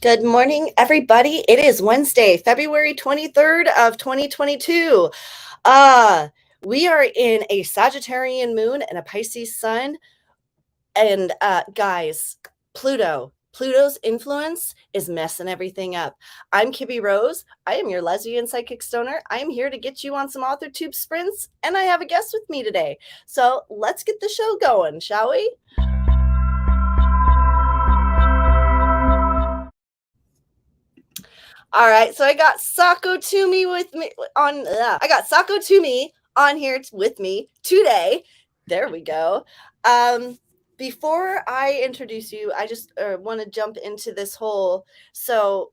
Good morning, everybody. It is Wednesday, February 23rd of 2022. We are in a Sagittarian moon and a Pisces sun. And guys, Pluto's influence is messing everything up. I'm KibbyRose. I am your lesbian psychic stoner. I am here to get you on some Authortubes sprints, and I have a guest with me today. So let's get the show going, shall we? All right, so I got SakoTumi with me on. I got SakoTumi on here with me today. There we go. Before I introduce you, I just want to jump into this whole. So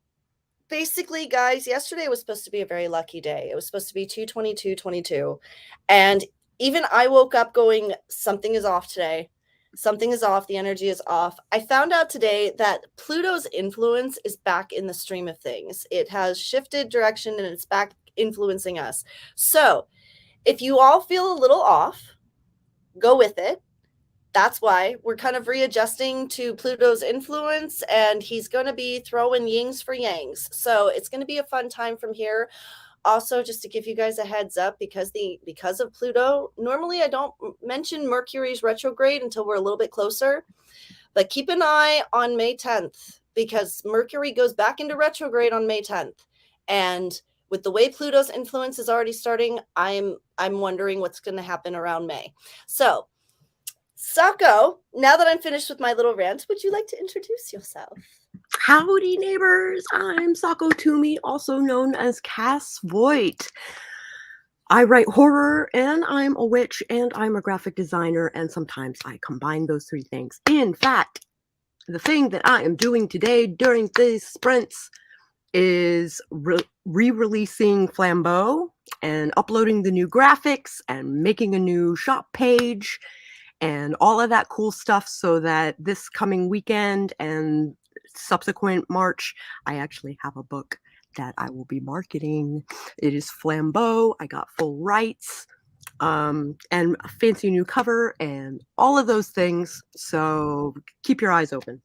basically, guys, yesterday was supposed to be a very lucky day. It was supposed to be 2/22/22, and even I woke up going, something is off today. Something is off. The energy is off. I found out today that Pluto's influence is back in the stream of things. It has shifted direction and it's back influencing us. So if you all feel a little off, go with it. That's why we're kind of readjusting to Pluto's influence, and he's going to be throwing yings for yangs. So it's going to be a fun time from here. Also, just to give you guys a heads up, because of Pluto, normally I don't mention Mercury's retrograde until we're a little bit closer, but keep an eye on May 10th, because Mercury goes back into retrograde on May 10th. And with the way Pluto's influence is already starting, I'm wondering what's going to happen around May. So, Sako, now that I'm finished with my little rant, would you like to introduce yourself? Howdy, neighbors. I'm SakoTumi, also known as Cass Voigt. I write horror, and I'm a witch, and I'm a graphic designer, and sometimes I combine those three things. In fact, the thing that I am doing today during these sprints is re-releasing Flambeau and uploading the new graphics and making a new shop page and all of that cool stuff, so that this coming weekend and subsequent March, I actually have a book that I will be marketing. It is Flambeau. I got full rights, and a fancy new cover and all of those things. So keep your eyes open.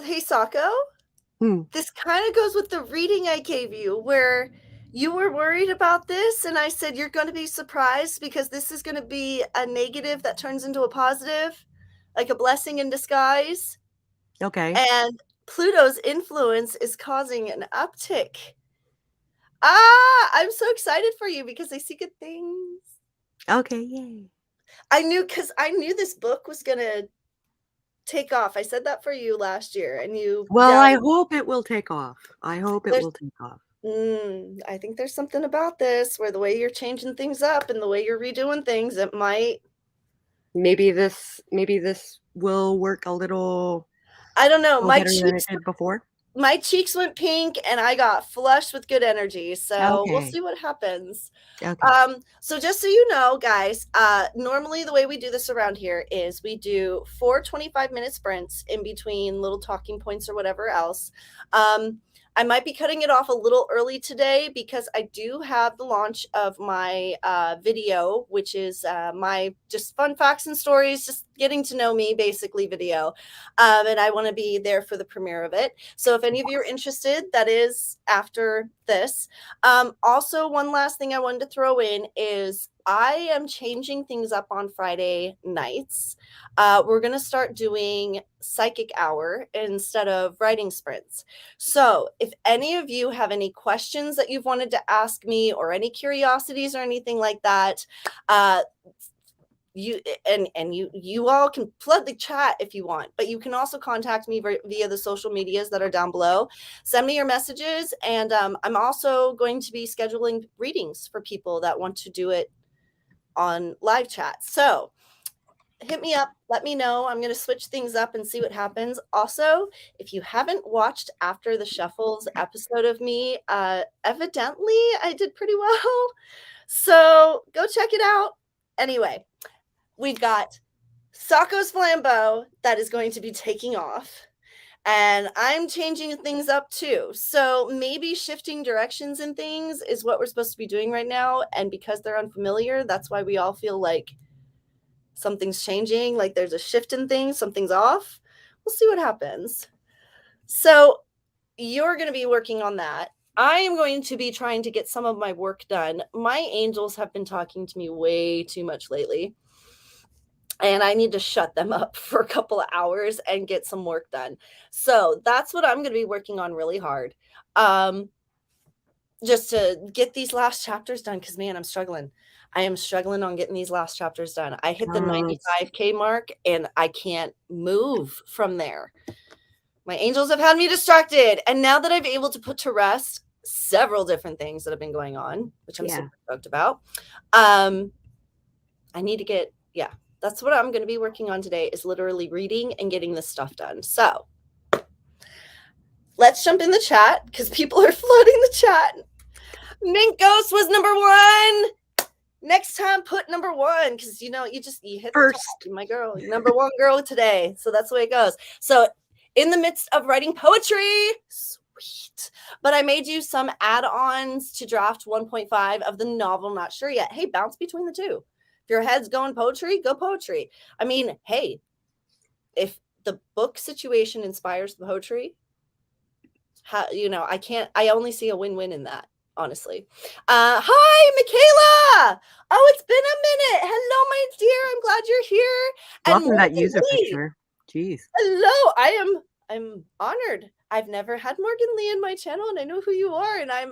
Hey, Sako. This kind of goes with the reading I gave you, where you were worried about this, and I said you're going to be surprised, because this is going to be a negative that turns into a positive, like a blessing in disguise. Okay. And Pluto's influence is causing an uptick. I'm so excited for you, because I see good things. Okay, yay. I knew this book was going to take off. I said that for you last year, and you. Well, I hope it will take off. I hope it will take off. I think there's something about this, where the way you're changing things up and the way you're redoing things, it might. Maybe this will work a little. I don't know. My cheeks, than it did before. My cheeks went pink, and I got flushed with good energy. So We'll see what happens. Okay. So just so you know, guys, normally the way we do this around here is we do 4 25-minute sprints in between little talking points or whatever else. I might be cutting it off a little early today, because I do have the launch of my video, which is my just fun facts and stories, just getting to know me basically video. And I want to be there for the premiere of it. So if any of you are interested, that is after this. Also, one last thing I wanted to throw in is I am changing things up on Friday nights. We're going to start doing psychic hour instead of writing sprints. So if any of you have any questions that you've wanted to ask me, or any curiosities or anything like that, you all can flood the chat if you want, but you can also contact me via the social medias that are down below. Send me your messages, and I'm also going to be scheduling readings for people that want to do it on live chat. So hit me up, let me know. I'm going to switch things up and see what happens. Also, if you haven't watched After the Shuffles episode of me, evidently I did pretty well. So go check it out. Anyway, we've got Sako's Flambeau that is going to be taking off. And I'm changing things up too. So maybe shifting directions and things is what we're supposed to be doing right now. And because they're unfamiliar, that's why we all feel like something's changing, like there's a shift in things, something's off. We'll see what happens. So you're going to be working on that. I am going to be trying to get some of my work done. My angels have been talking to me way too much lately, and I need to shut them up for a couple of hours and get some work done. So that's what I'm going to be working on really hard. Just to get these last chapters done, because man, I'm struggling. I am struggling on getting these last chapters done. I hit the 95K mark and I can't move from there. My angels have had me distracted. And now that I've been able to put to rest several different things that have been going on, which I'm super stoked about, I need to get, that's what I'm going to be working on today, is literally reading and getting this stuff done. So let's jump in the chat, because people are flooding the chat. Mint Ghost was number 1. Next time, put number 1, because you hit first. The top, my girl, number 1 girl today. So that's the way it goes. So in the midst of writing poetry, sweet. But I made you some add-ons to draft 1.5 of the novel. Not sure yet. Hey, bounce between the two. If your head's going poetry, go poetry. I mean, hey, if the book situation inspires the poetry, I only see a win-win in that. Honestly. Hi, Michaela. Oh, it's been a minute. Hello, my dear. I'm glad you're here. Welcome that user picture. Jeez. Hello. I'm honored. I've never had Morgan Lee in my channel, and I know who you are. And I'm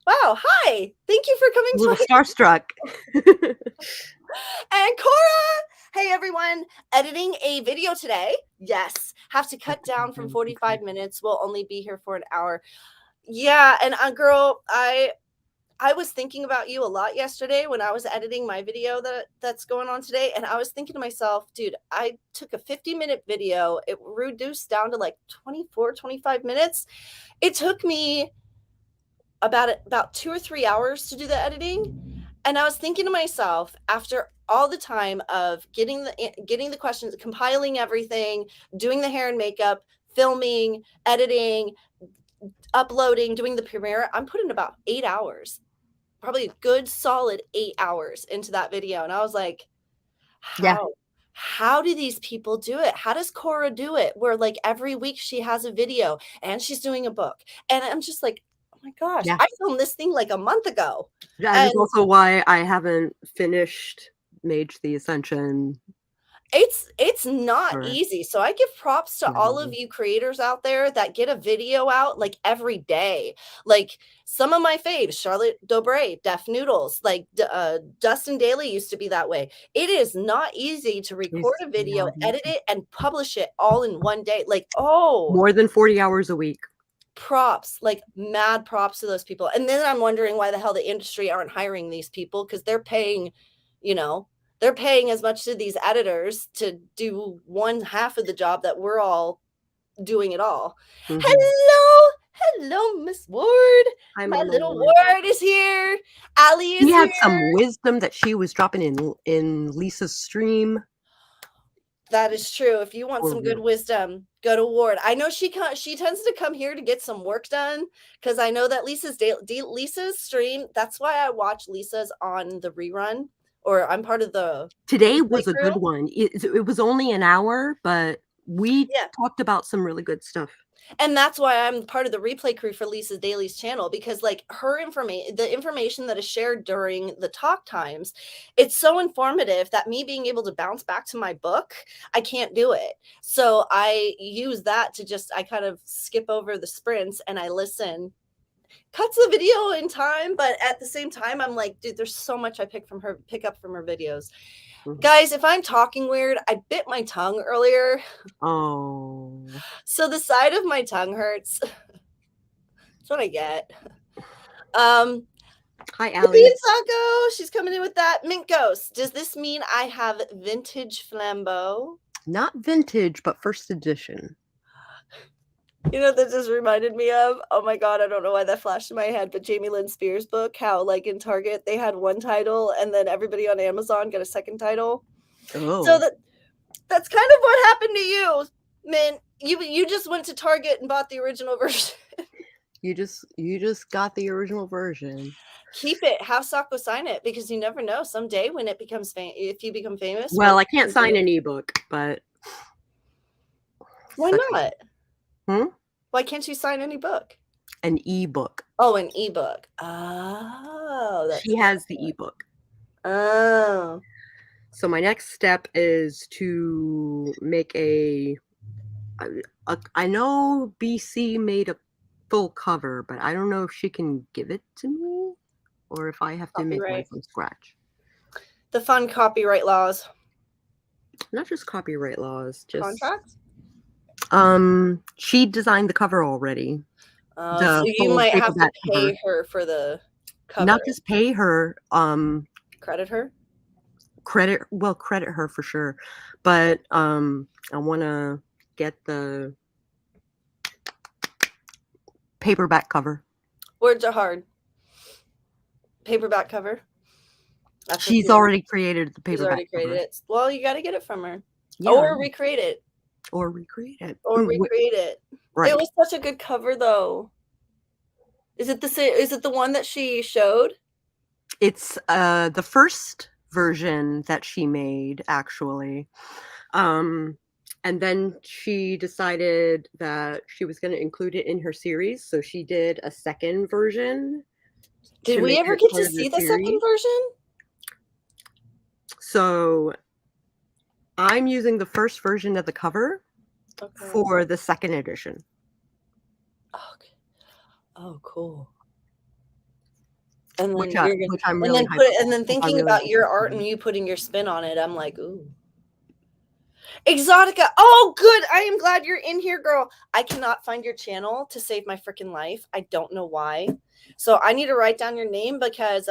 wow. Hi. Thank you for coming. A little starstruck. And Cora. Hey, everyone. Editing a video today. Yes. Have to cut down from 45 minutes. We'll only be here for an hour. Yeah, and girl, I was thinking about you a lot yesterday when I was editing my video that's going on today, and I was thinking to myself, dude, I took a 50-minute video. It reduced down to like 24, 25 minutes. It took me about 2 or 3 hours to do the editing, and I was thinking to myself, after all the time of getting the questions, compiling everything, doing the hair and makeup, filming, editing, uploading, doing the premiere, I'm putting about 8 hours, probably a good solid 8 hours into that video. And I was like, how do these people do it? How does Cora do it? Where like every week she has a video and she's doing a book. And I'm just like, oh my gosh, I filmed this thing like a month ago. That is also why I haven't finished Mage the Ascension. It's not easy. So I give props to all of you creators out there that get a video out like every day. Like some of my faves, Charlotte Dobre, Def Noodles, like Dustin Daly used to be that way. It is not easy to record a video, edit it, and publish it all in one day. Like, more than 40 hours a week. Props, like mad props to those people. And then I'm wondering why the hell the industry aren't hiring these people, because they're paying, they're paying as much to these editors to do one half of the job that we're all doing it all. Mm-hmm. Hello, Miss Ward. My little Ward is here. Ali is here. He had some wisdom that she was dropping in Lisa's stream. That is true. If you want some good wisdom, go to Ward. I know she tends to come here to get some work done, because I know that Lisa's stream. That's why I watch Lisa's on the rerun. Or I'm part of the... Today was a good one. It was only an hour, but we talked about some really good stuff. And that's why I'm part of the replay crew for Lisa's Daily's channel, because like the information that is shared during the talk times, it's so informative that me being able to bounce back to my book, I can't do it. So I use that to I kind of skip over the sprints and I listen. Cuts the video in time, but at the same time, I'm like, dude, there's so much I pick up from her videos. Mm-hmm. Guys, if I'm talking weird, I bit my tongue earlier. Oh. So the side of my tongue hurts. That's what I get. Hi, Ali. Sako, she's coming in with that. Mint Ghost, does this mean I have vintage flambeau? Not vintage, but first edition. You know, that just reminded me of, oh my God, I don't know why that flashed in my head, but Jamie Lynn Spears' book, how like in Target, they had one title and then everybody on Amazon got a second title. Oh. So that's kind of what happened to you, Mint. You just went to Target and bought the original version. You just got the original version. Keep it. Have Sako sign it, because you never know. Someday when it becomes if you become famous. Well, I can't sign an ebook, but why not? Why Why can't you sign any book? An ebook. Oh, an ebook. Oh, that's She has the ebook. Oh. So my next step is to make I know BC made a full cover, but I don't know if she can give it to me or if I have to make one from scratch. The fun copyright laws. Not just copyright laws, just contracts. She designed the cover already. So you might have to pay her for the cover. Not just pay her. Credit her. Credit her for sure, but I want to get the paperback cover. Words are hard. Paperback cover. She's already created the paperback. She's already created it. Well, you got to get it from her, yeah. Or recreate it. Right. It was such a good cover, though. Is it the one that she showed? It's the first version that she made, actually. And then she decided that she was going to include it in her series, so she did a second version. Did we ever get to see the second version? So I'm using the first version of the cover for the second edition. Okay. Oh, cool. And then which I'm really and then thinking about your art and you putting your spin on it, I'm like, ooh. Exotica. Oh, good. I am glad you're in here, girl. I cannot find your channel to save my freaking life. I don't know why. So I need to write down your name because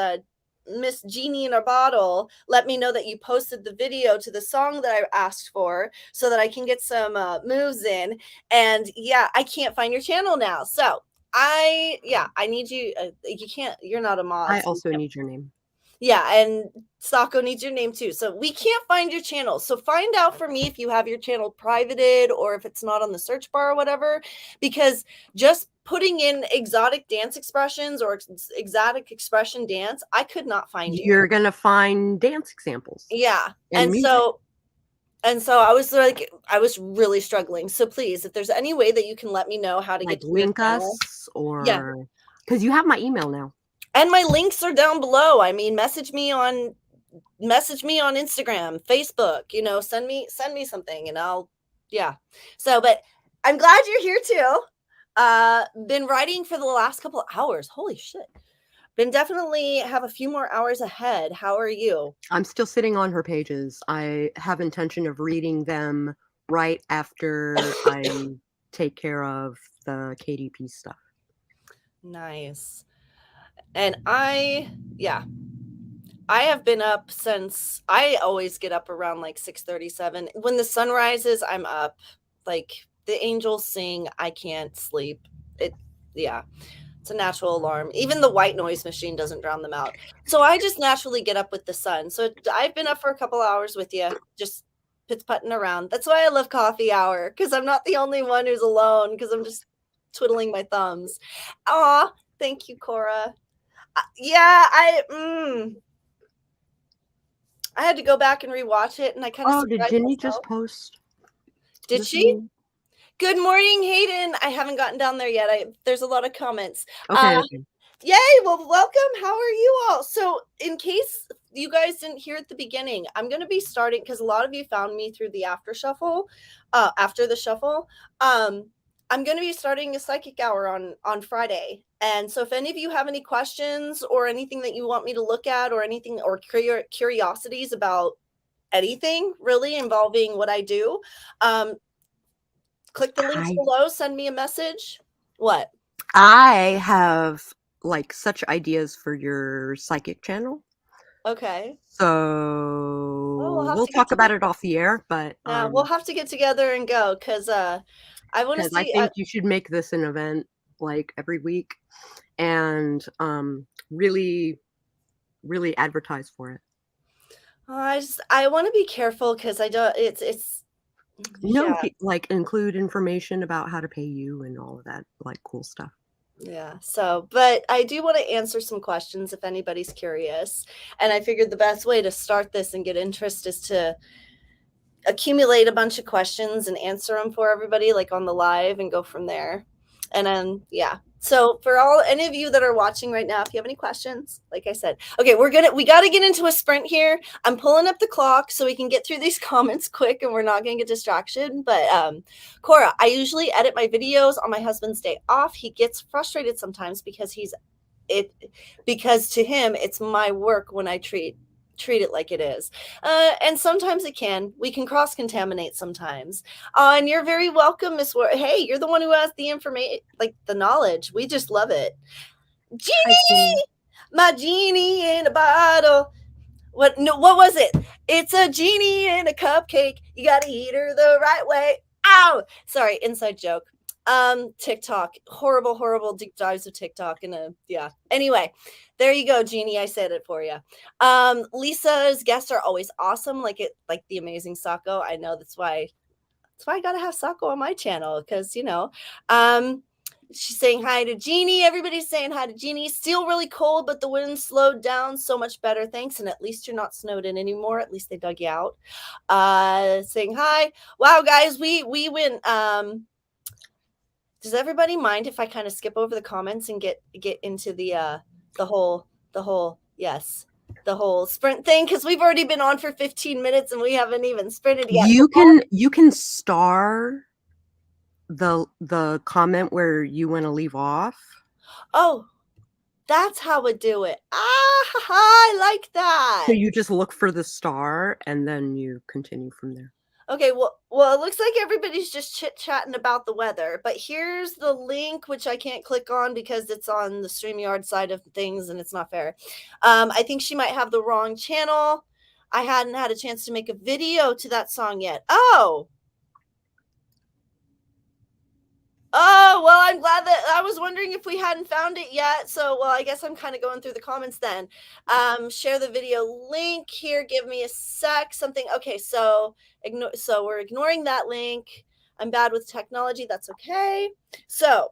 Miss Genie in a Bottle let me know that you posted the video to the song that I asked for so that I can get some moves in. And yeah, I can't find your channel now. So I need you. You're not a mod. I also need your name. Yeah, and Sako needs your name too. So we can't find your channel. So find out for me if you have your channel privated or if it's not on the search bar or whatever, because just putting in exotic dance expressions or exotic expression dance, I could not find you. You're going to find dance examples. Yeah. And so I was really struggling. So please, if there's any way that you can let me know how to get to link us or because you have my email now. And my links are down below. I mean, message me on Instagram, Facebook, send me something and So, but I'm glad you're here too. Been writing for the last couple of hours. Holy shit. Been definitely have a few more hours ahead. How are you? I'm still sitting on her pages. I have intention of reading them right after I take care of the KDP stuff. Nice. And I have been up since I always get up around like 6:37. When the sun rises, I'm up. Like the angels sing, I can't sleep. It's a natural alarm. Even the white noise machine doesn't drown them out. So I just naturally get up with the sun. So I've been up for a couple hours with you, just putting around. That's why I love coffee hour, because I'm not the only one who's alone, because I'm just twiddling my thumbs. Aw, thank you, Cora. I had to go back and rewatch it, and I kind of. Oh, did Ginny just post? Did she? Good morning, Hayden. I haven't gotten down there yet. There's a lot of comments. Okay. Yay! Well, welcome. How are you all? So, in case you guys didn't hear at the beginning, I'm going to be starting because a lot of you found me through the after the shuffle. I'm going to be starting a psychic hour on Friday. And so if any of you have any questions or anything that you want me to look at or anything or curiosities about anything really involving what I do, click the links below, send me a message. What? I have such ideas for your psychic channel. Okay. So we'll talk about it off the air, but we'll have to get together and go because I want to see. I think you should make this an event every week and really advertise for it. I want to be careful because I don't. It's include information about how to pay you and all of that cool stuff. Yeah. So, but I do want to answer some questions if anybody's curious. And I figured the best way to start this and get interest is to accumulate a bunch of questions and answer them for everybody on the live and go from there. And then, yeah. So for any of you that are watching right now, if you have any questions, like I said, okay, we got to get into a sprint here. I'm pulling up the clock so we can get through these comments quick and we're not going to get distraction. But Cora, I usually edit my videos on my husband's day off. He gets frustrated sometimes because because to him, it's my work when I treat it like it is. And sometimes it can. We can cross-contaminate sometimes. And you're very welcome, Miss War. Hey, you're the one who has the information, like the knowledge. We just love it. Genie! My genie in a bottle. What was it? It's a genie in a cupcake. You gotta eat her the right way. Ow! Sorry, inside joke. TikTok. Horrible deep dives of TikTok. Yeah. Anyway, there you go, Jeannie. I said it for you. Lisa's guests are always awesome, like the amazing Sako. I know that's why I gotta have Sako on my channel, because she's saying hi to Jeannie. Everybody's saying hi to Jeannie. Still really cold, but the wind slowed down. So much better. Thanks. And at least you're not snowed in anymore. At least they dug you out. Saying hi. Wow, guys, we went. Does everybody mind if I kind of skip over the comments and get into the whole sprint thing? Because we've already been on for 15 minutes and we haven't even sprinted yet. You can star the comment where you want to leave off. Oh, that's how we do it. I like that. So you just look for the star and then you continue from there. Okay, well, it looks like everybody's just chit-chatting about the weather, but here's the link, which I can't click on because it's on the StreamYard side of things and it's not fair. I think she might have the wrong channel. I hadn't had a chance to make a video to that song yet. Oh, well, I'm glad that I was wondering if we hadn't found it yet. So, well, I guess I'm kind of going through the comments then. Share the video link here. Give me a sec. Something. Okay, so we're ignoring that link. I'm bad with technology. That's okay. So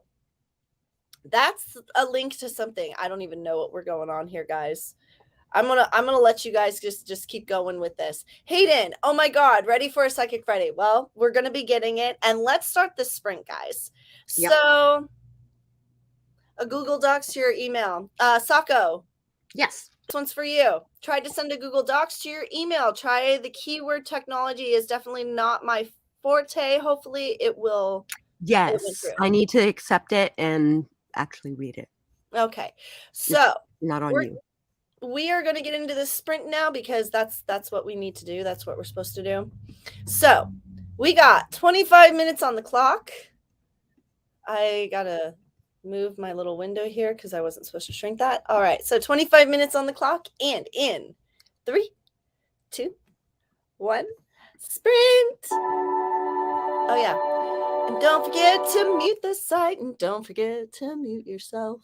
that's a link to something. I don't even know what we're going on here, guys. I'm gonna let you guys just keep going with this. Hayden, oh my God, ready for a Psychic Friday? Well, we're gonna be getting it, and let's start the sprint, guys. Yep. So, a Google Docs to your email. Sako. Yes. This one's for you. Try to send a Google Docs to your email. Try the keyword technology is definitely not my forte. Hopefully, it will. Yes, I need to accept it and actually read it. Okay, so it's not on you. We are going to get into this sprint now because that's what we need to do. That's what we're supposed to do. So we got 25 minutes on the clock. I got to move my little window here because I wasn't supposed to shrink that. All right. So 25 minutes on the clock and in 3, 2, 1, sprint. Oh, yeah. And don't forget to mute the site and don't forget to mute yourself.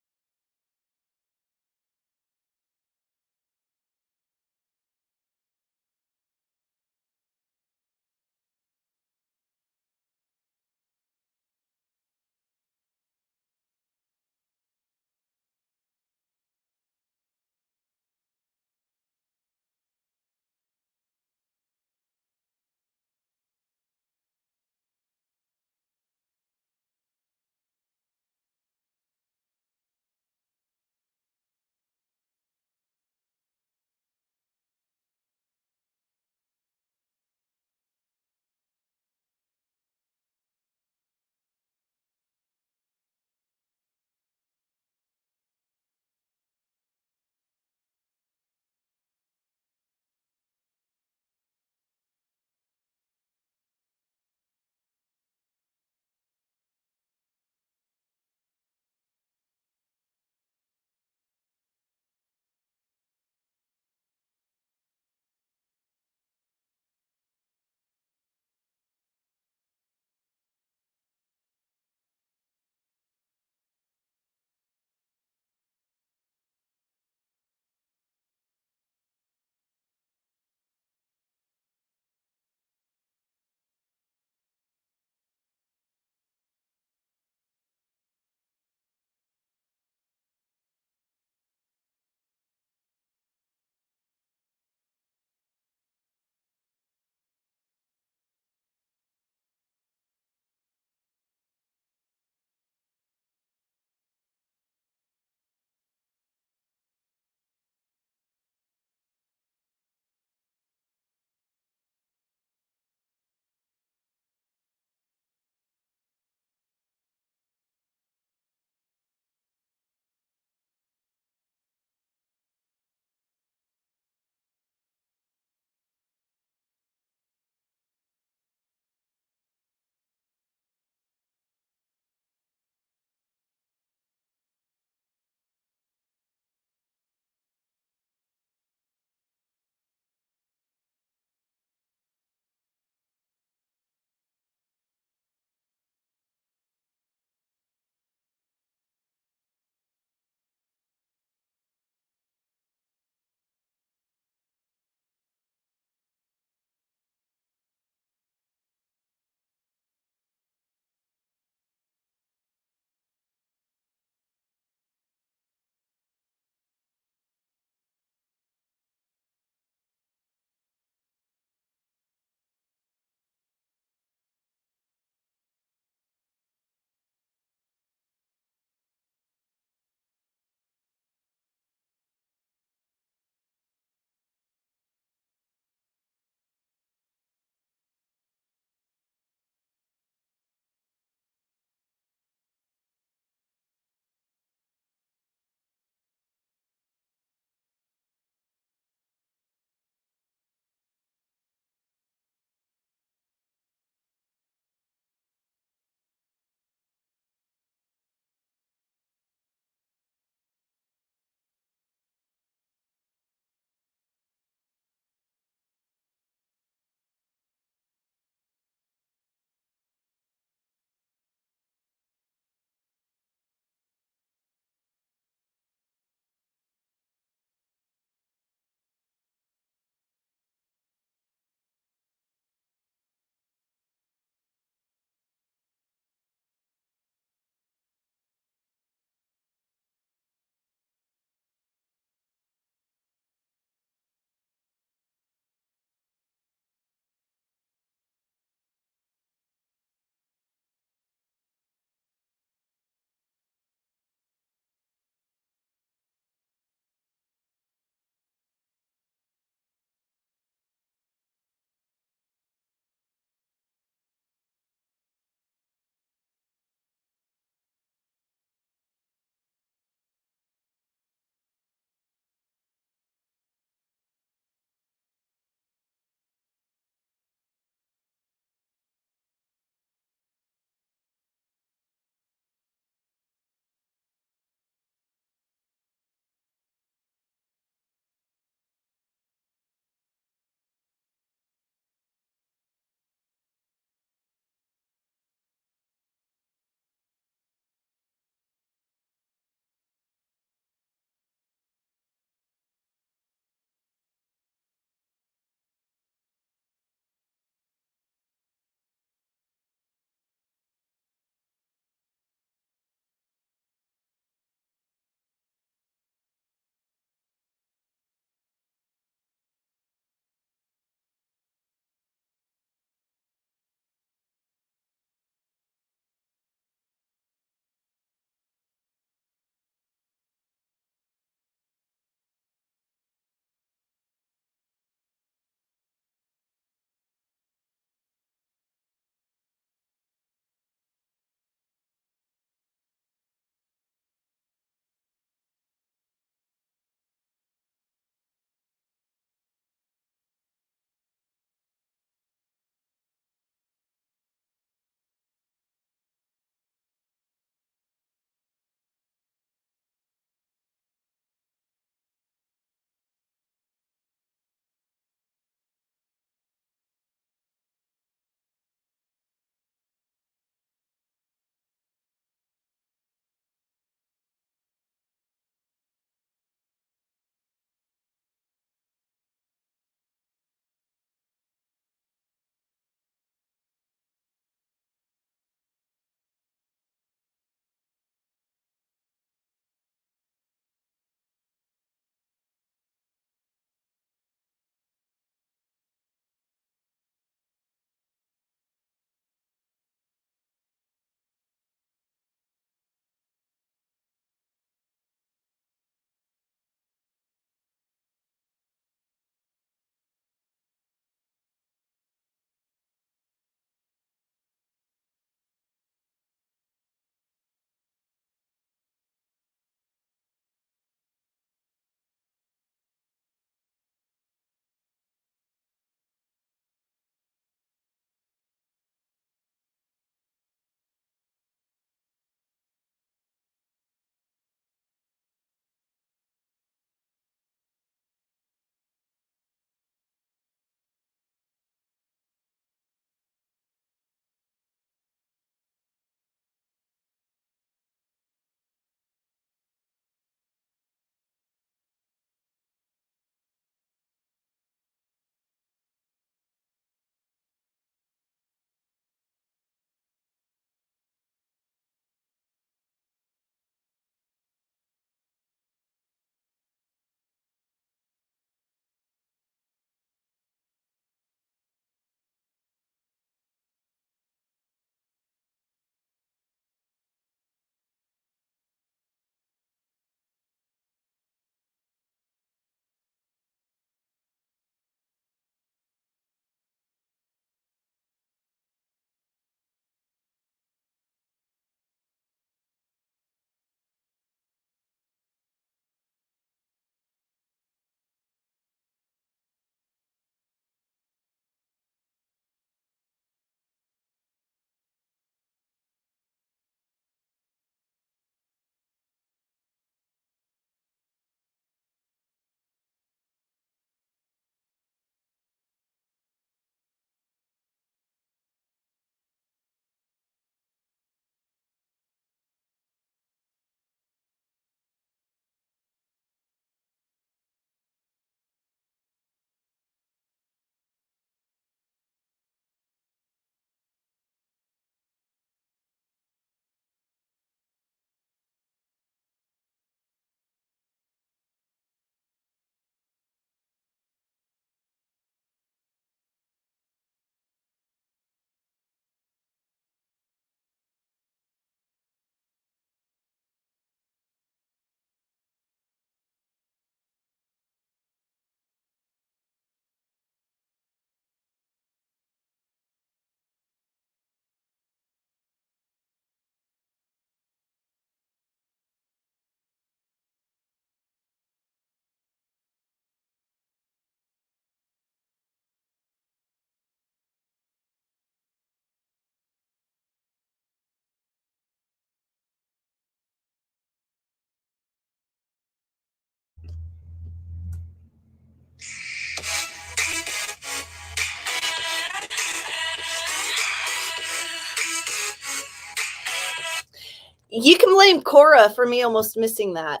You can blame Cora for me almost missing that,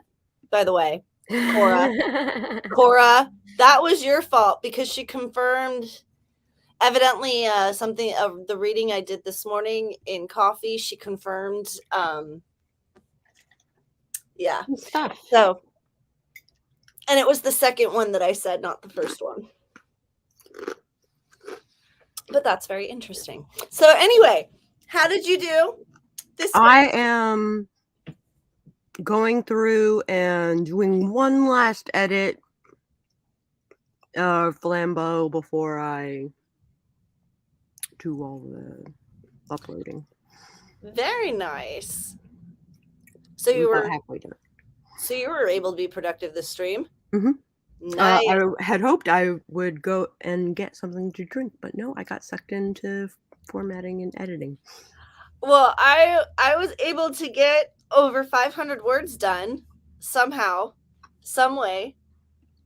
by the way. Cora, that was your fault because she confirmed evidently something of the reading I did this morning in coffee. She confirmed yeah. Stuff. So, and it was the second one that I said, not the first one. But that's very interesting. So anyway, how did you do this week? I am going through and doing one last edit of Flambeau before I do all the uploading. Very nice. So I'm you about were halfway done. So you were able to be productive this stream? Mm-hmm. Nice. I had hoped I would go and get something to drink, but no, I got sucked into formatting and editing. Well, I was able to get over 500 words done somehow, some way,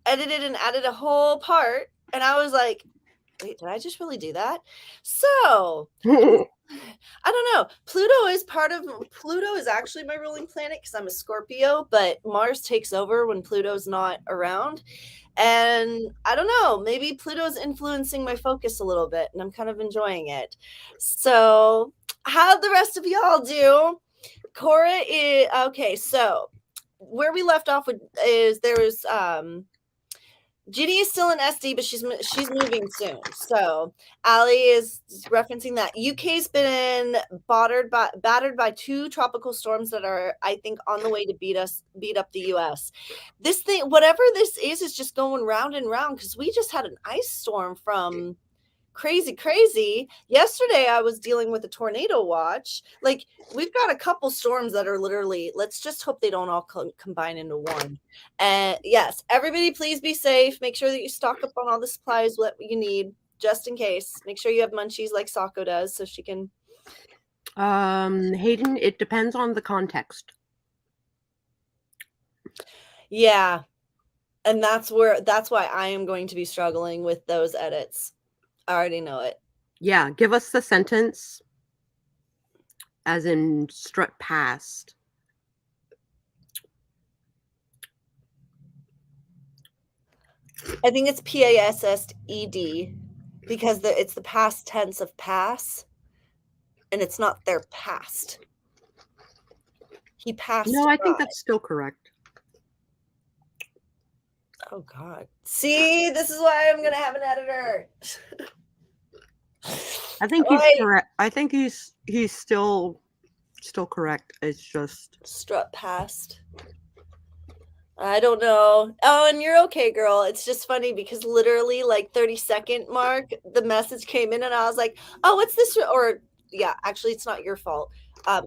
edited and added a whole part, and I was like, wait, did I just really do that? So I don't know. Pluto is actually my ruling planet because I'm a Scorpio, but Mars takes over when Pluto's not around. And I don't know, maybe Pluto's influencing my focus a little bit, and I'm kind of enjoying it. So how'd the rest of y'all do? Cora is okay. So where we left off with is there was Ginny is still in SD, but she's moving soon. So Allie is referencing that UK's been battered by 2 tropical storms that are, I think, on the way to beat up the US. This thing, whatever this is just going round and round because we just had an ice storm from crazy. Yesterday I was dealing with a tornado watch. Like, we've got a couple storms that are literally, let's just hope they don't all combine into one. And yes, everybody please be safe. Make sure that you stock up on all the supplies what you need just in case. Make sure you have munchies like Sako does so she can Hayden, it depends on the context. Yeah. And that's why I am going to be struggling with those edits. I already know it. Yeah, give us the sentence as in strut past. I think it's PASSED because it's the past tense of pass, and it's not their past. He passed. No, I think that's still correct. Oh God! See, this is why I'm gonna have an editor. I think he's correct. I think he's still correct. It's just strut past. I don't know. Oh, and you're okay, girl. It's just funny because literally like 30-second mark, the message came in and I was like, oh, what's this? Or yeah, actually, it's not your fault.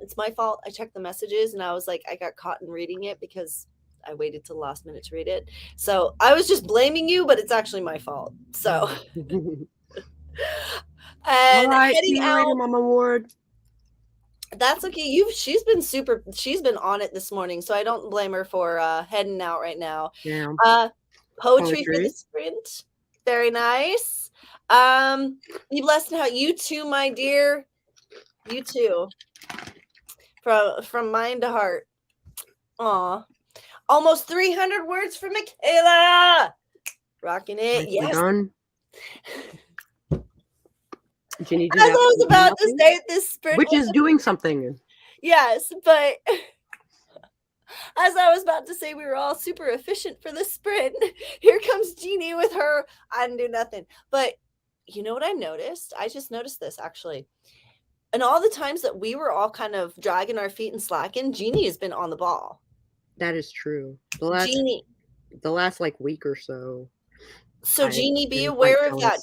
It's my fault. I checked the messages and I was like, I got caught in reading it because I waited till the last minute to read it. So I was just blaming you, but it's actually my fault. So and all right, heading out. Later, Mama Ward. That's okay. She's been on it this morning, so I don't blame her for heading out right now. Yeah. Poetry for the sprint. Very nice. Be blessed and how you too, my dear. You too. From mind to heart. Aw. Almost 300 words for Michaela. Rocking it. Yes. Done. Ginny, as I was about to say, this sprint, which is doing something. Yes, but as I was about to say, we were all super efficient for the sprint. Here comes Jeannie with her. I didn't do nothing. But you know what I noticed? I just noticed this actually. And all the times that we were all kind of dragging our feet and slacking, Jeannie has been on the ball. That is true. The last like week or so. So Jeannie, be aware of that.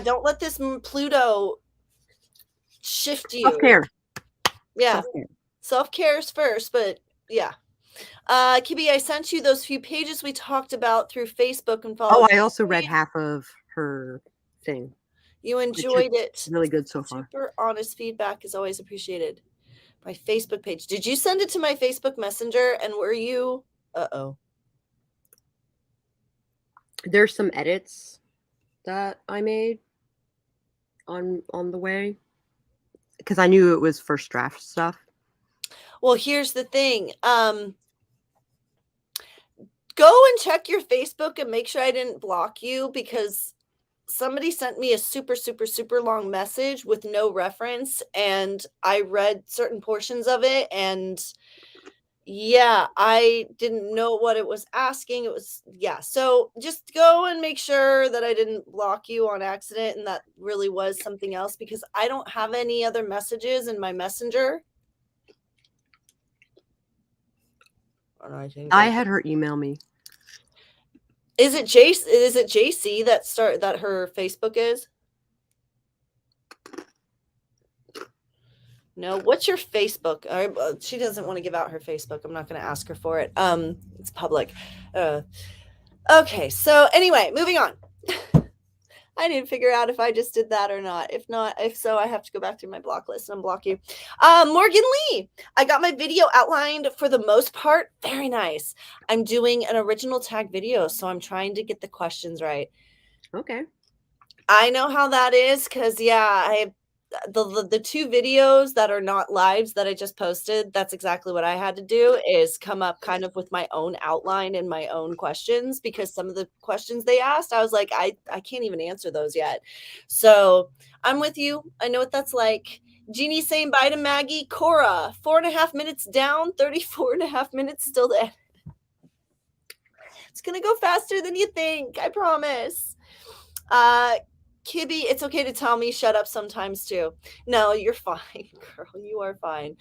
Don't let this Pluto shift you. Self-care. Yeah. Self-care is first, but yeah. Kibby, I sent you those few pages we talked about through Facebook and followed. Oh, I also read half of her thing. You enjoyed it. Really good so far. Super honest feedback is always appreciated. My Facebook page. Did you send it to my Facebook Messenger? And were you? Uh-oh. There's some edits that I made on the way because I knew it was first draft stuff. Well, here's the thing. Go and check your Facebook and make sure I didn't block you, because somebody sent me a super, super, super long message with no reference, and I read certain portions of it, and yeah, I didn't know what it was asking. It was, yeah. So just go and make sure that I didn't block you on accident and that really was something else, because I don't have any other messages in my messenger. I had her email me. Is it JC that her Facebook is? No, what's your Facebook? She doesn't want to give out her Facebook. I'm not going to ask her for it. It's public. Okay, so anyway, moving on. I need to figure out if I just did that or not. If so, I have to go back through my block list and unblock you. Morgan Lee, I got my video outlined for the most part. Very nice. I'm doing an original tag video, so I'm trying to get the questions right. Okay. I know how that is, because the two videos that are not lives that I just posted, that's exactly what I had to do, is come up kind of with my own outline and my own questions, because some of the questions they asked, I was like, I can't even answer those yet. So I'm with you. I know what that's like. Jeannie saying bye to Maggie. Cora, 4.5 minutes down, 34.5 minutes still to edit. It's going to go faster than you think. I promise. Kibby, it's okay to tell me shut up sometimes too. No, you're fine, girl. You are fine.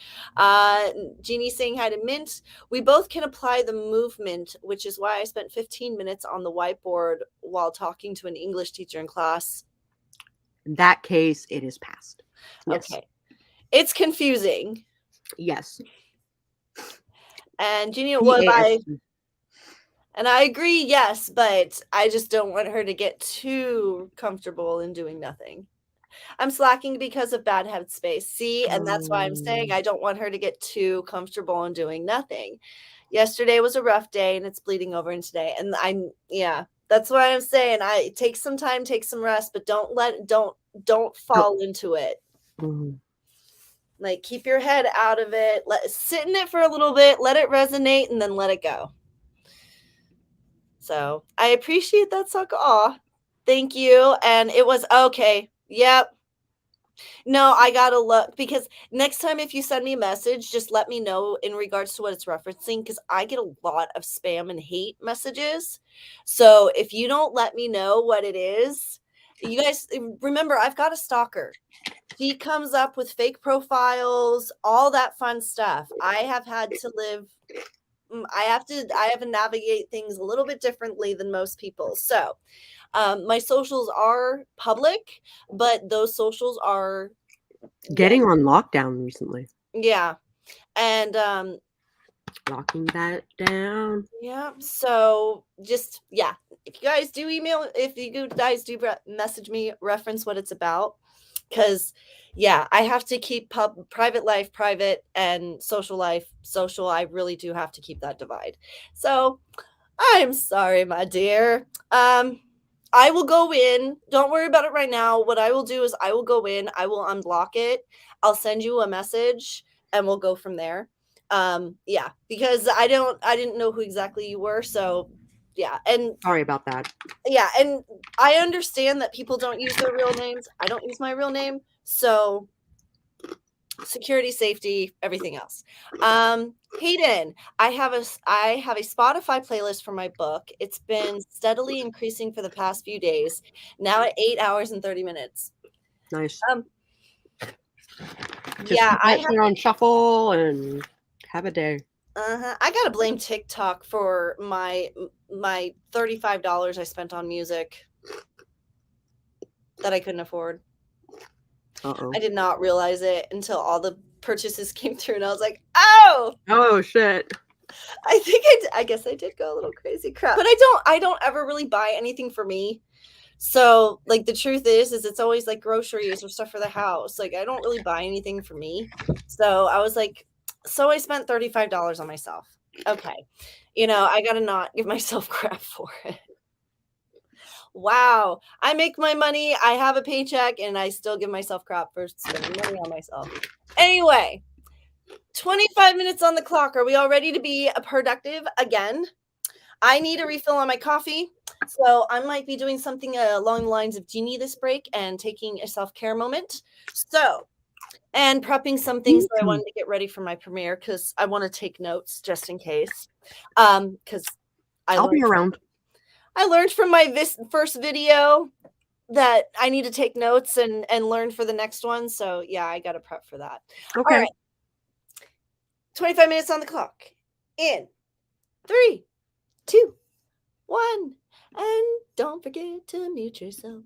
Jeannie saying hi to Mint. We both can apply the movement, which is why I spent 15 minutes on the whiteboard while talking to an English teacher in class. In that case, it is passed. Yes. Okay. It's confusing. Yes. And Jeannie, what I... And I agree, yes, but I just don't want her to get too comfortable in doing nothing. I'm slacking because of bad headspace. See, and that's why I'm saying I don't want her to get too comfortable in doing nothing. Yesterday was a rough day, and it's bleeding over into today. And that's why I'm saying take some time, take some rest, but don't fall into it. Mm-hmm. Like, keep your head out of it. Sit in it for a little bit, let it resonate, and then let it go. So I appreciate that, Suck. Aw, thank you. And it was okay. Yep. No, I gotta look, because next time if you send me a message, just let me know in regards to what it's referencing, because I get a lot of spam and hate messages. So if you don't let me know what it is, you guys remember, I've got a stalker. He comes up with fake profiles, all that fun stuff. I have to navigate things a little bit differently than most people. So my socials are public, but those socials are getting on lockdown recently. Yeah. And locking that down. Yeah. So just, yeah. If you guys do message me, reference what it's about. Because, yeah, I have to keep private life private and social life social. I really do have to keep that divide. So I'm sorry, my dear. I will go in. Don't worry about it right now. What I will do is I will go in. I will unblock it. I'll send you a message and we'll go from there. Yeah, because I didn't know who exactly you were. So yeah. And sorry about that. Yeah. And I understand that people don't use their real names. I don't use my real name. So security, safety, everything else. Hayden, I have a Spotify playlist for my book. It's been steadily increasing for the past few days, now at 8 hours and 30 minutes. Nice. Yeah, I have on shuffle and have a day. I gotta blame TikTok for my $35 I spent on music that I couldn't afford. Uh-oh. I did not realize it until all the purchases came through, and I was like, "Oh shit!" I guess I did go a little crazy. Crap. But I don't ever really buy anything for me. So, like, the truth is it's always like groceries or stuff for the house. Like, I don't really buy anything for me. So I was like, so I spent $35 on myself. Okay, I gotta not give myself crap for it. Wow, I make my money, I have a paycheck, and I still give myself crap for spending money on myself. Anyway, 25 minutes on the clock. Are we all ready to be productive again? I need a refill on my coffee, so I might be doing something along the lines of, do you need this break, and taking a self-care moment. So, and prepping some things that I wanted to get ready for my premiere, because I want to take notes just in case. Because I'll be around. I learned from my first video that I need to take notes and learn for the next one. So yeah, I got to prep for that. Okay. All right. 25 minutes on the clock. In 3, 2, 1. And don't forget to mute yourself.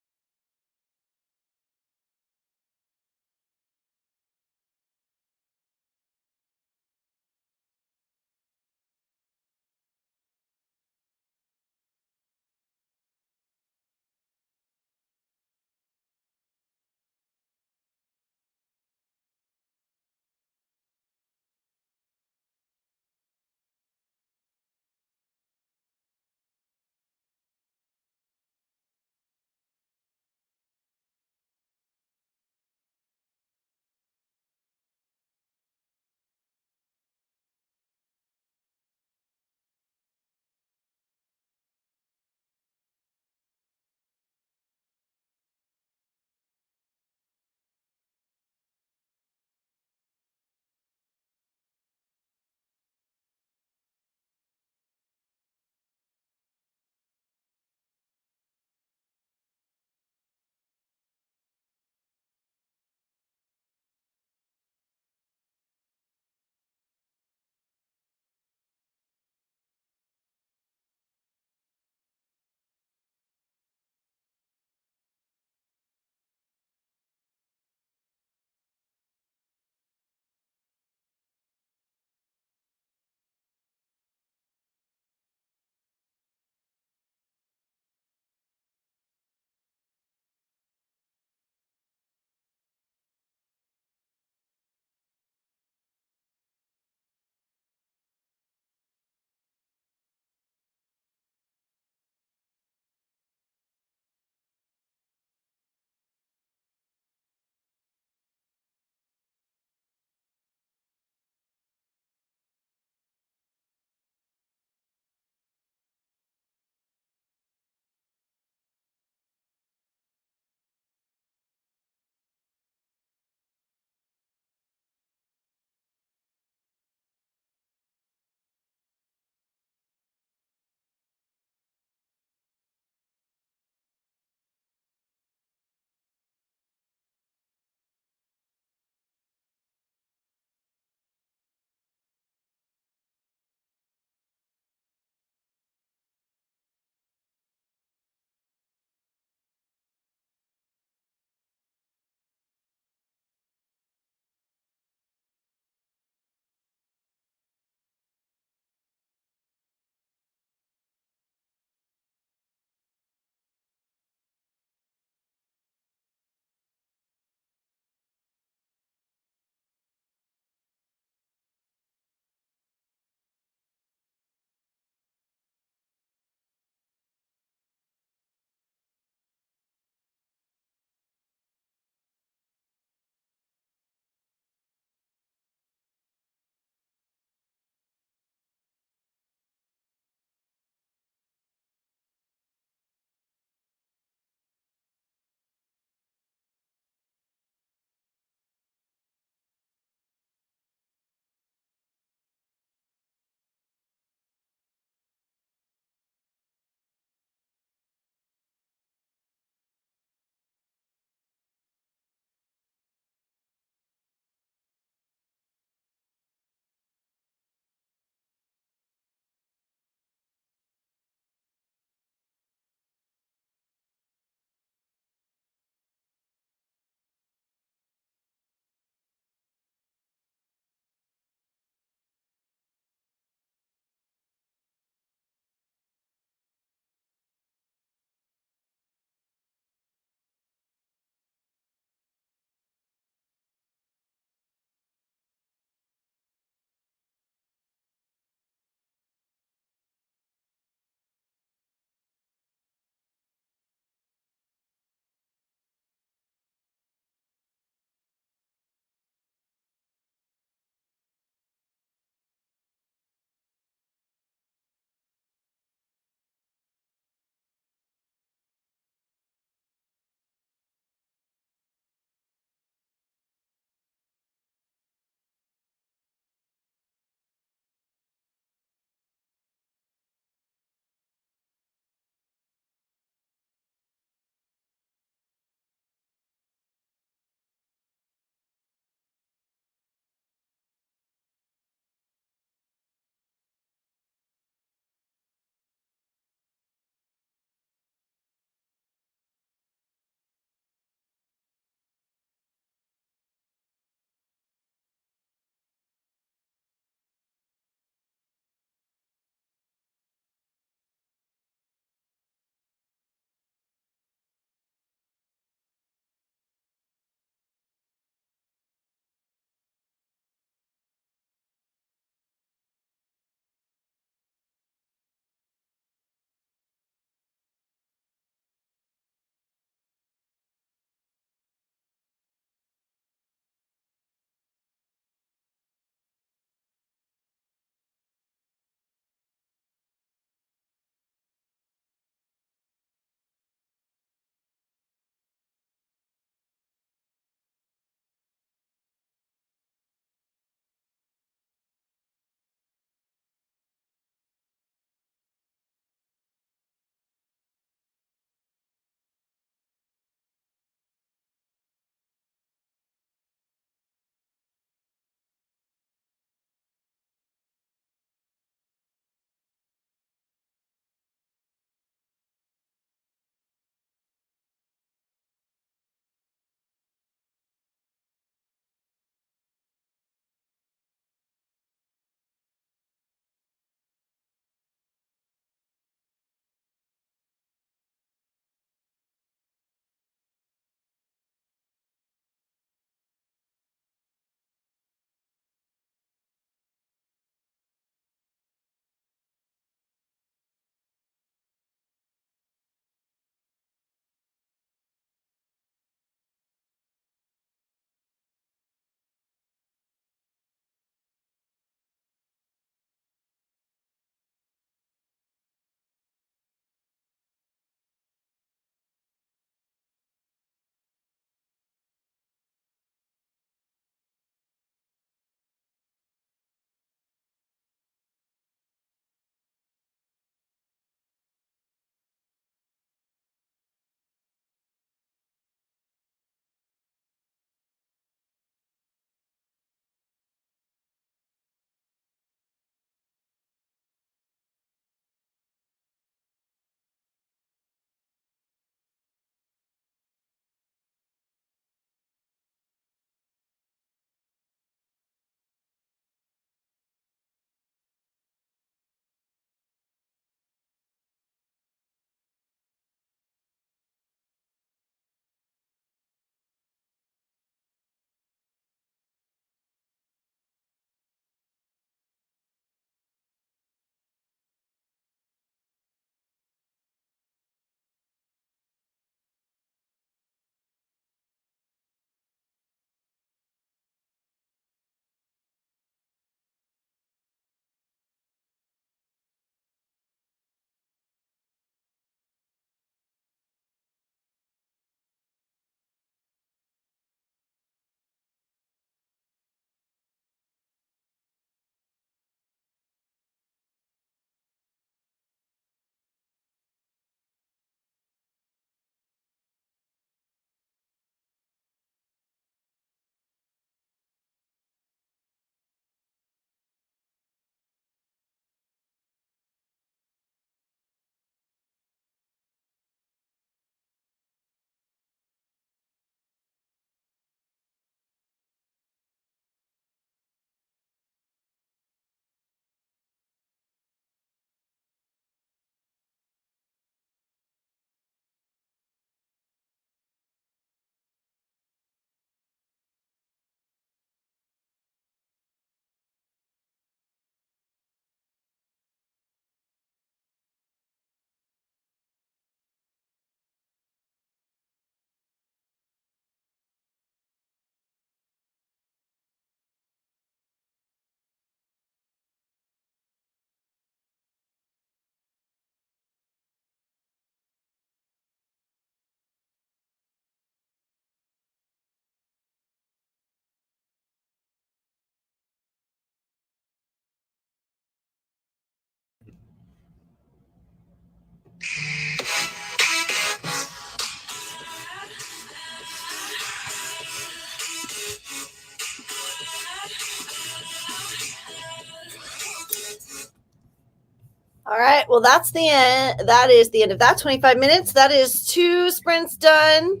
All right. Well, that's the end. That is the end of that 25 minutes. That is 2 sprints done.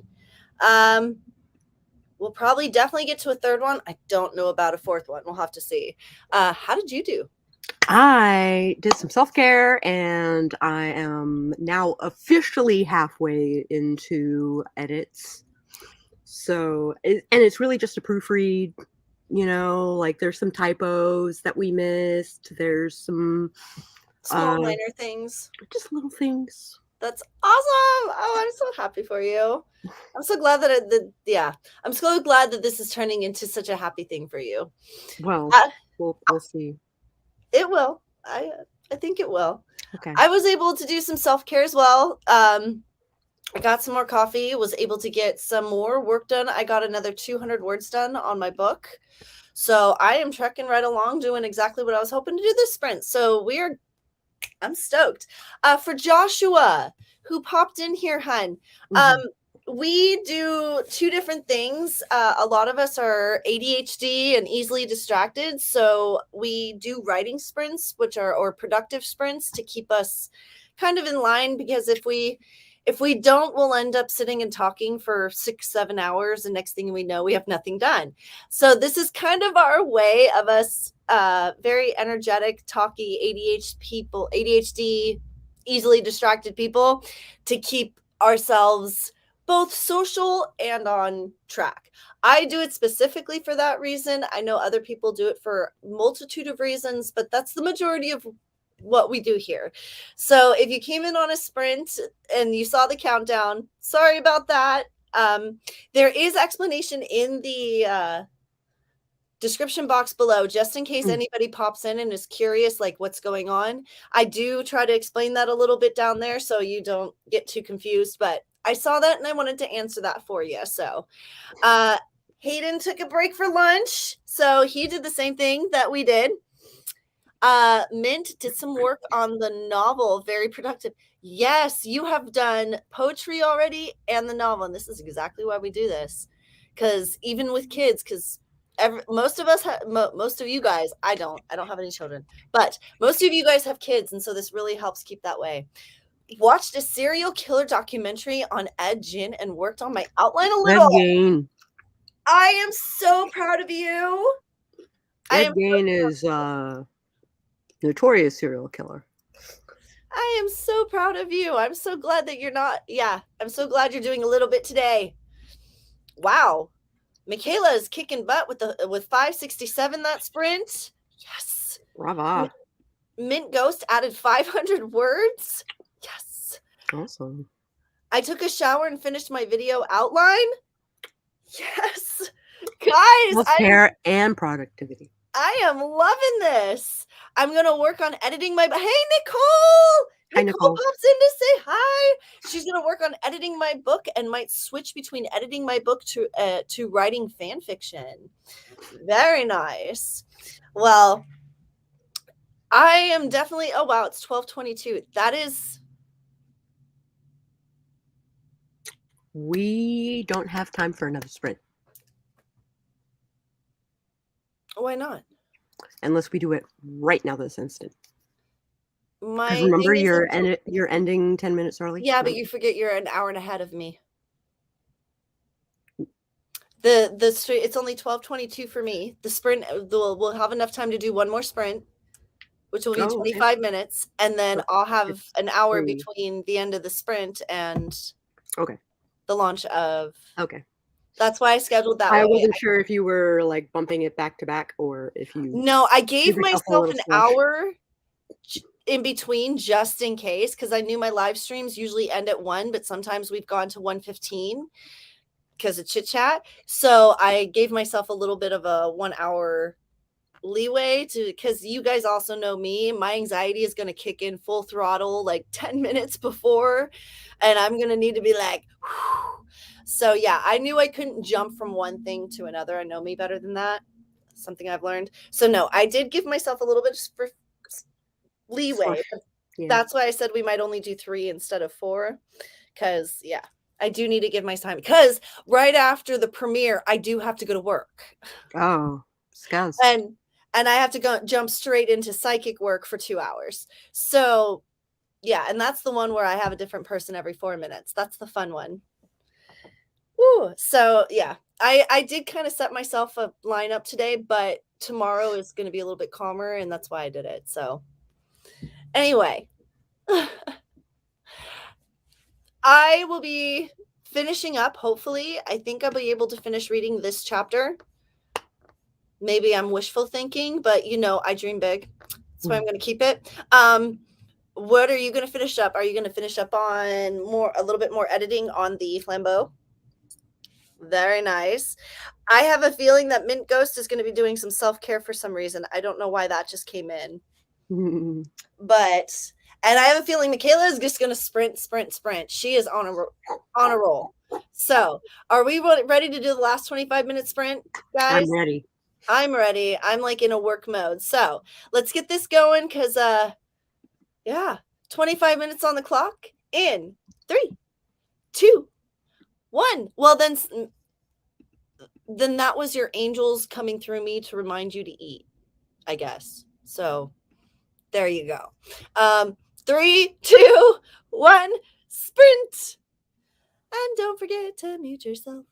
We'll probably definitely get to a third one. I don't know about a fourth one. We'll have to see. How did you do? I did some self-care, and I am now officially halfway into edits. So, and it's really just a proofread, you know, like there's some typos that we missed. There's some Small minor things. just little things. That's awesome. Oh, I'm so happy for you. I'm so glad that I'm so glad that this is turning into such a happy thing for you. Well, we'll see. It will. I think it will. Okay. I was able to do some self-care as well. I got some more coffee, was able to get some more work done. I got another 200 words done on my book. So I am trekking right along, doing exactly what I was hoping to do this sprint. So I'm stoked. For Joshua, who popped in here, hun, we do 2 different things. A lot of us are ADHD and easily distracted. So we do writing sprints, or productive sprints, to keep us kind of in line, because if we don't, we'll end up sitting and talking for 6-7 hours, and next thing we know, we have nothing done. So this is kind of our way of us, very energetic, talky ADHD, easily distracted people, to keep ourselves both social and on track. I do it specifically for that reason. I know other people do it for a multitude of reasons, but that's the majority of what we do here. So if you came in on a sprint and you saw the countdown, sorry about that. There is explanation in the description box below, just in case anybody pops in and is curious, like what's going on. I do try to explain that a little bit down there so you don't get too confused, but I saw that and I wanted to answer that for you. So Hayden took a break for lunch, so he did the same thing that we did. Mint did some work on the novel, very productive. Yes, you have done poetry already and the novel, and this is exactly why we do this, because even with kids, because most of us most of you guys, I don't have any children, but most of you guys have kids, and so this really helps keep that way. Watched a serial killer documentary on Ed Gein and worked on my outline a little. I am so proud of you. Ed Gein is notorious serial killer. I am so proud of you. I'm so glad that you're not. Yeah, I'm so glad you're doing a little bit today. Wow. Michaela is kicking butt with 567 that sprint. Yes. Brava. Mint Ghost added 500 words. Yes. Awesome. I took a shower and finished my video outline. Yes. Guys, self-care and productivity. I am loving this. I'm going to work on editing my... Hey, Nicole! Hi, Nicole pops in to say hi. She's going to work on editing my book and might switch between editing my book to writing fan fiction. Very nice. Well, I am definitely... Oh, wow, it's 12:22. That is... We don't have time for another sprint. Why not? Unless we do it right now this instant. Because remember, you're ending 10 minutes early. Yeah, but you forget you're an hour and ahead of me. It's only 12:22 for me. The sprint, we'll have enough time to do one more sprint, which will be 25 minutes, and then I'll have an hour between the end of the sprint and the launch of. Okay. That's why I scheduled that. I wasn't sure if you were like bumping it back to back or if you. No, I gave myself an hour in between just in case, because I knew my live streams usually end at 1, but sometimes we've gone to 1:15 because of chit chat. So I gave myself a little bit of a 1 hour leeway because you guys also know me. My anxiety is going to kick in full throttle like 10 minutes before, and I'm going to need to be like, whew. So yeah, I knew I couldn't jump from one thing to another. I know me better than that. Something I've learned. So no, I did give myself a little bit for leeway. Yeah. That's why I said we might only do 3 instead of 4. Because yeah, I do need to give my time. Because right after the premiere, I do have to go to work. Oh, scouts. and I have to go jump straight into psychic work for 2 hours. So, yeah, and that's the one where I have a different person every 4 minutes. That's the fun one. Woo. So, yeah, I did kind of set myself a lineup today, but tomorrow is going to be a little bit calmer, and that's why I did it. So, anyway, I will be finishing up, hopefully. I think I'll be able to finish reading this chapter. Maybe I'm wishful thinking, but you know, I dream big. That's why I'm going to keep it. What are you going to finish up? Are you going to finish up on a little bit more editing on the flambeau? Very nice. I have a feeling that Mint Ghost is going to be doing some self-care for some reason. I don't know why that just came in. But, and I have a feeling Michaela is just going to sprint. She is on a roll. So, are we ready to do the last 25-minute sprint, guys? I'm ready. I'm ready. I'm like in a work mode. So, let's get this going because, yeah, 25 minutes on the clock in 3, 2, 1. Well, then that was your angels coming through me to remind you to eat, I guess. So there you go. 3, 2, 1, sprint. And don't forget to mute yourself.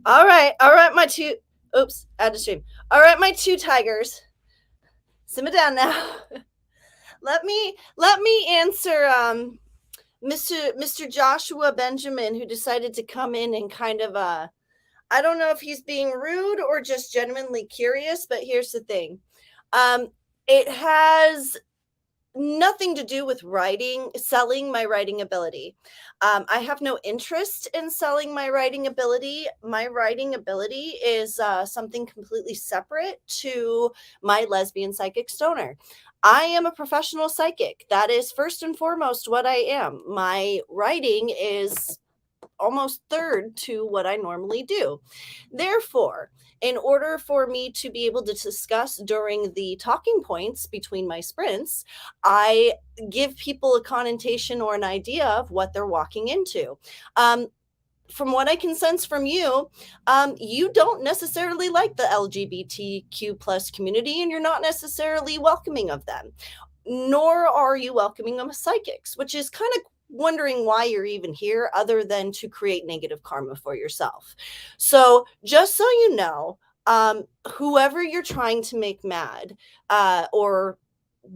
All right, my two. Oops, add to stream. All right, my two tigers. Simmer down now. let me answer Mr. Joshua Benjamin, who decided to come in and kind of I don't know if he's being rude or just genuinely curious, but here's the thing. It has nothing to do with selling my writing ability. I have no interest in selling my writing ability. My writing ability is something completely separate to my lesbian psychic stoner. I am a professional psychic. That is first and foremost what I am. My writing is almost third to what I normally do. Therefore, in order for me to be able to discuss during the talking points between my sprints, I give people a connotation or an idea of what they're walking into. From what I can sense from you, you don't necessarily like the LGBTQ plus community, and you're not necessarily welcoming of them, nor are you welcoming of psychics, which is kind of wondering why you're even here other than to create negative karma for yourself. So just so you know, whoever you're trying to make mad or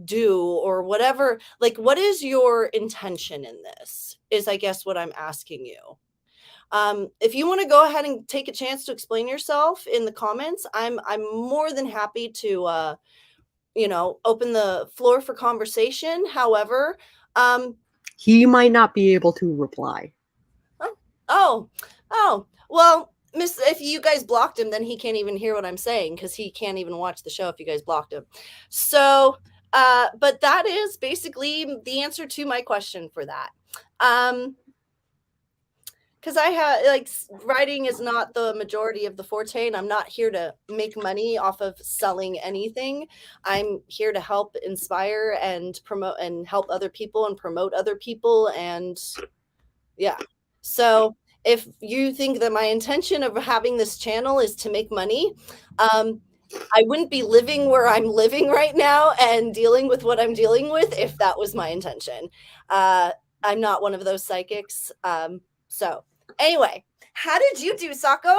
do or whatever, like, what is your intention in this is, I guess, what I'm asking you. If you want to go ahead and take a chance to explain yourself in the comments, I'm more than happy to open the floor for conversation. However, he might not be able to reply. Oh, well, if you guys blocked him, then he can't even hear what I'm saying because he can't even watch the show if you guys blocked him. So, but that is basically the answer to my question for that. Because I have writing is not the majority of the forte, and I'm not here to make money off of selling anything. I'm here to help inspire and promote and help other people and promote other people. And yeah, so if you think that my intention of having this channel is to make money, I wouldn't be living where I'm living right now and dealing with what I'm dealing with if that was my intention. I'm not one of those psychics. So anyway, how did you do, Sako?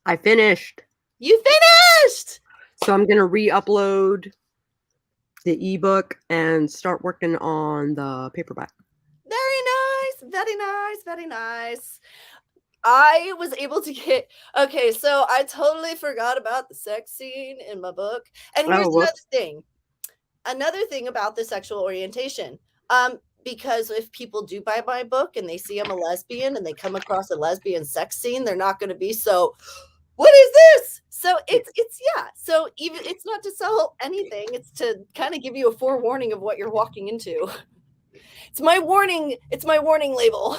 I finished. You finished! So I'm going to re-upload the ebook and start working on the paperback. Very nice, very nice, very nice. I was able to get, okay, so I totally forgot about the sex scene in my book. And here's another thing about the sexual orientation. Because if people do buy my book and they see I'm a lesbian and they come across a lesbian sex scene, they're not going to be so, what is this? So it's so even it's not to sell anything, it's to kind of give you a forewarning of what you're walking into. It's my warning label.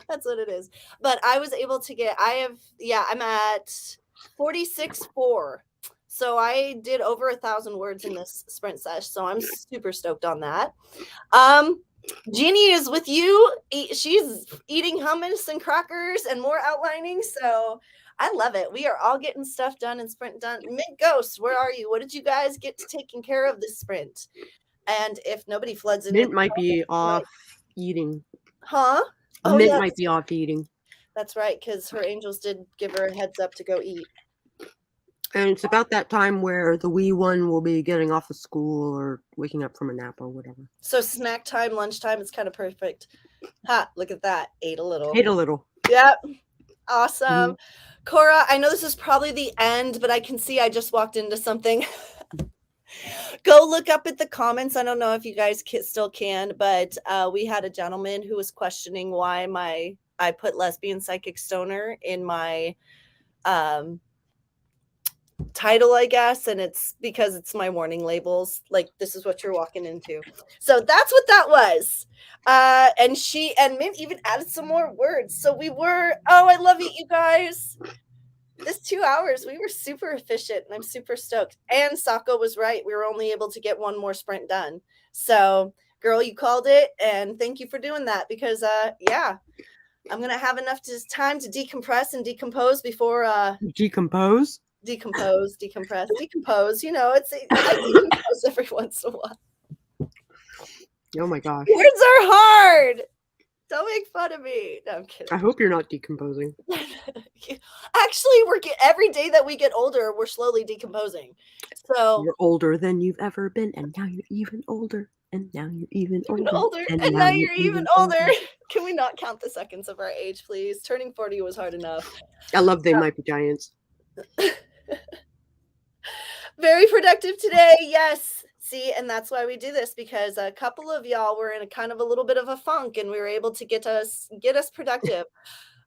That's what it is. But I was able to get, I'm at 46.4. So I did over 1,000 words in this sprint sesh. So I'm super stoked on that. Jeannie is with you. She's eating hummus and crackers and more outlining. So I love it. We are all getting stuff done and sprint done. Mint Ghost, where are you? What did you guys get to taking care of this sprint? And if nobody floods in, Mint might be off eating. Huh? Mint might be off eating. That's right, because her angels did give her a heads up to go eat. And it's about that time where the wee one will be getting off of school or waking up from a nap or whatever. So snack time, lunchtime, it's kind of perfect. Ha, look at that. Ate a little. Yep. Awesome. Mm-hmm. Cora, I know this is probably the end, but I can see I just walked into something. Go look up at the comments. I don't know if you guys still can, but we had a gentleman who was questioning why I put lesbian psychic stoner in my title, I guess, and it's because it's my warning labels. Like, this is what you're walking into. So that's what that was. And Mint even added some more words. So I love it, you guys. This 2 hours, we were super efficient, and I'm super stoked. And Sako was right. We were only able to get one more sprint done. So, girl, you called it, and thank you for doing that because, I'm going to have enough time to decompress and decompose before... Decompose? Decompress, decompose. You know, I decompose every once in a while. Oh, my gosh. Words are hard. Don't make fun of me. No, I'm kidding. I hope you're not decomposing. Actually, every day that we get older, we're slowly decomposing. So You're older than you've ever been, and now you're even older, and now you're even older, and now you're even older. Can we not count the seconds of our age, please? Turning 40 was hard enough. I love They Might Be Giants. Very productive today. Yes. See, and that's why we do this, because a couple of y'all were in a kind of a little bit of a funk, and we were able to get us productive.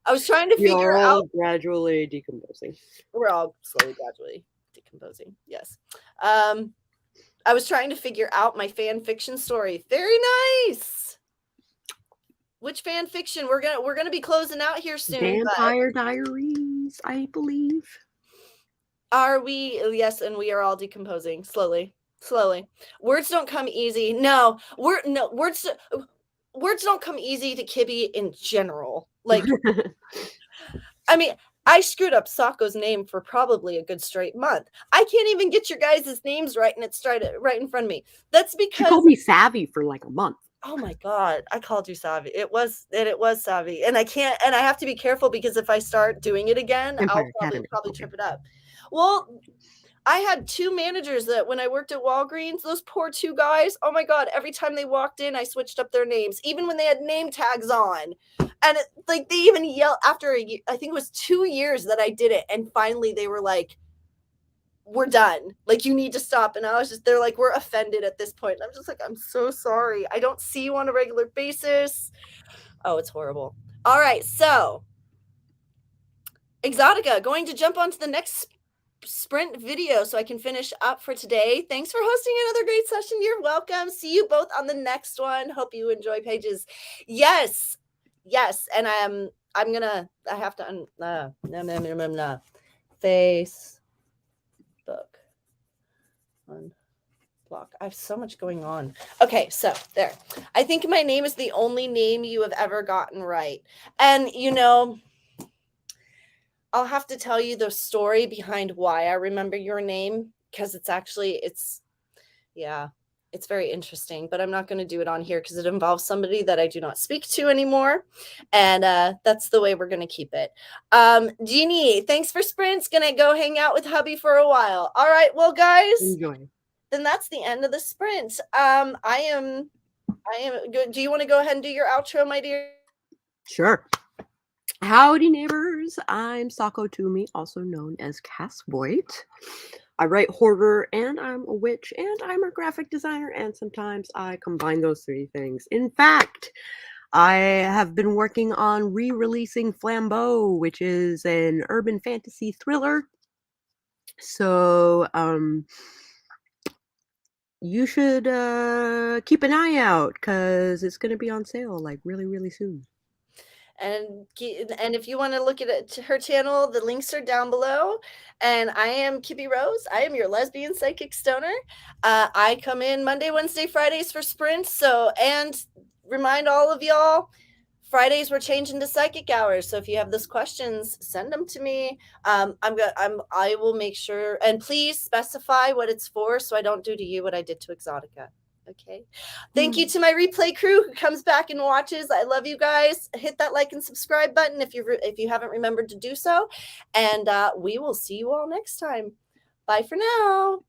I was trying to figure out gradually decomposing. We're all slowly, gradually decomposing. Yes. I was trying to figure out my fan fiction story. Very nice. Which fan fiction? We're gonna be closing out here soon. Vampire Diaries, I believe. Are we? Yes, and we are all decomposing slowly. Words don't come easy. No, words don't come easy to Kibby in general. Like, I mean, I screwed up Sako's name for probably a good straight month. I can't even get your guys' names right, and it's right in front of me. That's because you called me Savvy for like a month. Oh my God, I called you Savvy. It was Savvy, and I have to be careful, because if I start doing it again, I'll probably trip it up. Well, I had 2 managers that when I worked at Walgreens, those poor 2 guys, oh my God, every time they walked in, I switched up their names, even when they had name tags on. And they even yelled after I think it was 2 years that I did it. And finally they were like, we're done. Like, you need to stop. And they're like, we're offended at this point. And I'm just like, I'm so sorry. I don't see you on a regular basis. Oh, it's horrible. All right. So Exotica, going to jump onto the next sprint video so I can finish up for today. Thanks for hosting another great session. You're welcome. See you both on the next one. Hope you enjoy Pages. Yes. And I have to Facebook unblock. I have so much going on. Okay, so there. I think my name is the only name you have ever gotten right. And I'll have to tell you the story behind why I remember your name, because it's very interesting, but I'm not going to do it on here because it involves somebody that I do not speak to anymore. And that's the way we're going to keep it. Jeannie, thanks for sprints. Going to go hang out with hubby for a while. All right. Well, guys, enjoy. Then that's the end of the sprint. I am good. Do you want to go ahead and do your outro, my dear? Sure. Howdy, neighbors. I'm SakoTumi, also known as Cass Voight. I write horror, and I'm a witch, and I'm a graphic designer, and sometimes I combine those 3 things. In fact, I have been working on re-releasing Flambeau, which is an urban fantasy thriller. So, you should keep an eye out, because it's going to be on sale like really, really soon. And if you want to look at her channel, the links are down below. And I am KibbyRose. I am your lesbian psychic stoner. I come in Monday, Wednesday, Fridays for sprints. And remind all of y'all, Fridays we're changing to psychic hours. So if you have those questions, send them to me. I will make sure, and please specify what it's for, so I don't do to you what I did to Exotica. Okay. Thank you to my replay crew who comes back and watches. I love you guys. Hit that like and subscribe button if you haven't remembered to do so. And we will see you all next time. Bye for now.